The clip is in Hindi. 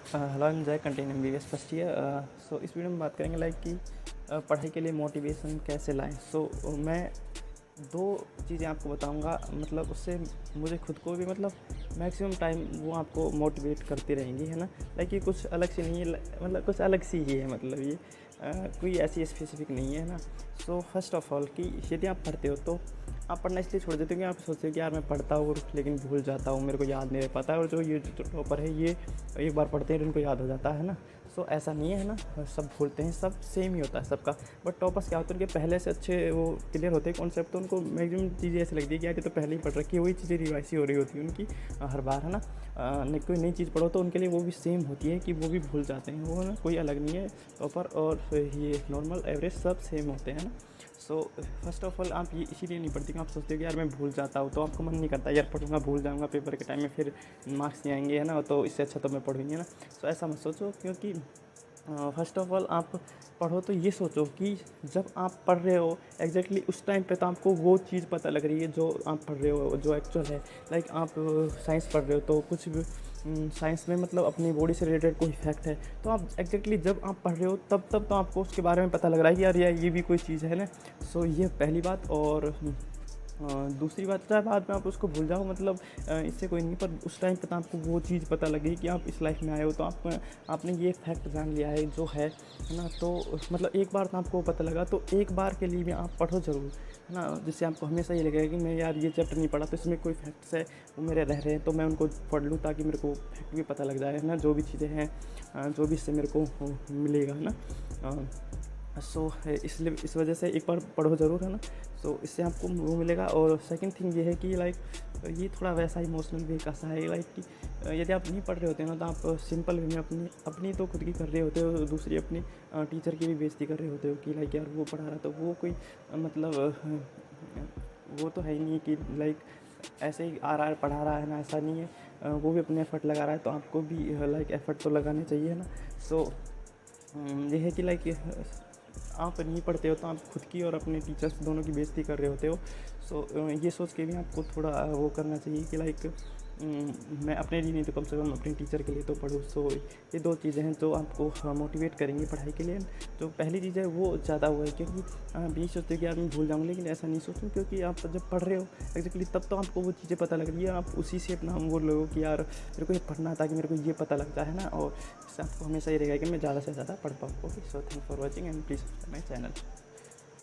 हेलो, आई एम जय कंटिन्यू MBBS फर्स्ट ईयर। सो इस वीडियो में बात करेंगे लाइक कि पढ़ाई के लिए मोटिवेशन कैसे लाएं। मैं दो चीज़ें आपको बताऊंगा, मतलब उससे मुझे खुद को भी मतलब मैक्सिमम टाइम वो आपको मोटिवेट करती रहेंगी, है ना। लाइक ये कुछ अलग सी नहीं है, मतलब कुछ अलग सी ही है, मतलब ये कोई ऐसी स्पेसिफिक नहीं है ना। सो फर्स्ट ऑफ ऑल कि यदि आप पढ़ते हो तो आप पढ़ना इसलिए छोड़ देते हो कि आप सोचते हो कि यार मैं पढ़ता हूँ लेकिन भूल जाता हूँ, मेरे को याद नहीं रह पाता है। और जो टॉपर है ये एक बार पढ़ते हैं इनको याद हो जाता है ना। सो ऐसा नहीं है ना, सब भूलते हैं, सब सेम ही होता है सबका। बट टॉपर्स क्या होता है, उनके पहले से अच्छे वो क्लियर होते हैं कॉन्सेप्ट, तो उनको मैक्सिमम चीज़ें ऐसी लगती है कि यार ये तो पहले ही पढ़ रखी है, वही चीज़ें रिवाइज हो रही होती है उनकी हर बार, है ना। नहीं कोई नई चीज़ पढ़ो तो उनके लिए वो भी सेम होती है कि वो भी भूल जाते हैं, वो ना कोई अलग नहीं है। टॉपर और ये नॉर्मल एवरेज सब सेम होते हैं ना। सो फर्स्ट ऑफ ऑल आप ये इसीलिए नहीं पढ़ती कि आप सोचते हो कि यार मैं भूल जाता हूँ, तो आपको मन नहीं करता यार पढ़ूंगा भूल जाऊँगा पेपर के टाइम में, फिर मार्क्स नहीं आएंगे, है ना, तो इससे अच्छा तो मैं पढ़ूँगी, है ना। सो ऐसा मत सोचो, क्योंकि फर्स्ट ऑफ ऑल आप पढ़ो तो ये सोचो कि जब आप पढ़ रहे हो एग्जैक्टली उस टाइम पे तो आपको वो चीज़ पता लग रही है जो आप पढ़ रहे हो, जो एक्चुअल है। लाइक आप साइंस पढ़ रहे हो तो कुछ भी साइंस में मतलब अपनी बॉडी से रिलेटेड कोई फैक्ट है, तो आप एग्जैक्टली जब आप पढ़ रहे हो तब तो आपको उसके बारे में पता लग रहा है कि यार ये भी कोई चीज़ है ना। सो ये पहली बात। और दूसरी बात, चाहे बाद में आप उसको भूल जाओ, मतलब इससे कोई नहीं, पर उस टाइम पे तो आपको वो चीज़ पता लगी कि आप इस लाइफ में आए हो, तो आपने ये फैक्ट जान लिया है जो है ना। तो मतलब एक बार तो आपको पता लगा, तो एक बार के लिए भी आप पढ़ो ज़रूर, है ना। जिससे आपको हमेशा ये लगेगा कि मैं यार ये चैप्टर नहीं पढ़ा तो इसमें कोई फैक्ट्स है वो मेरे रह रहे हैं, तो मैं उनको पढ़ लूँ ताकि मेरे को फैक्ट भी पता लग जाए, है ना, जो भी चीज़ें हैं, जो भी इससे मेरे को मिलेगा, है ना। सो इसलिए इस वजह से एक बार पढ़ो ज़रूर, है ना। सो इससे आपको वो मिलेगा। और सेकंड थिंग ये है कि लाइक ये थोड़ा वैसा इमोशनल वे का सा है, लाइक कि यदि आप नहीं पढ़ रहे होते हैं ना, तो आप सिंपल वे में अपनी तो खुद की कर रहे होते हो, दूसरी अपनी टीचर की भी बेइज्जती कर रहे होते हो कि लाइक यार वो पढ़ा रहा, तो वो कोई मतलब वो तो है ही नहीं कि लाइक ऐसे ही आ रहा है पढ़ा रहा है ना, ऐसा नहीं है। वो भी अपने एफ़र्ट लगा रहा है, तो आपको भी लाइक एफ़र्ट तो लगाने चाहिए, है ना। सो ये है कि लाइक आप नहीं पढ़ते हो तो आप खुद की और अपने टीचर्स दोनों की बेइज्जती कर रहे होते हो। सो ये सोच के भी आपको थोड़ा वो करना चाहिए कि लाइक मैं अपने लिए नहीं तो कम से कम अपने टीचर के लिए तो पढूँ। सो ये दो चीज़ें हैं जो आपको मोटिवेट करेंगी पढ़ाई के लिए। तो पहली चीज़ है वो ज़्यादा हुआ है, क्योंकि आप यही सोचते हो कि यार मैं भूल जाऊँगा, लेकिन ऐसा नहीं सोचूँ, क्योंकि आप जब पढ़ रहे हो एक्जैक्टली तब तो आपको वो चीज़ें पता लग रही है, आप उसी से अपना हम बोल रहे हो कि यार मेरे को ये पढ़ना ताकि मेरे को ये पता लगता है ना। और इससे आपको हमेशा ये रहेगा कि मैं ज़्यादा से ज़्यादा पढ़ पाऊँ। Okay, so thank for watching and please subscribe my channel.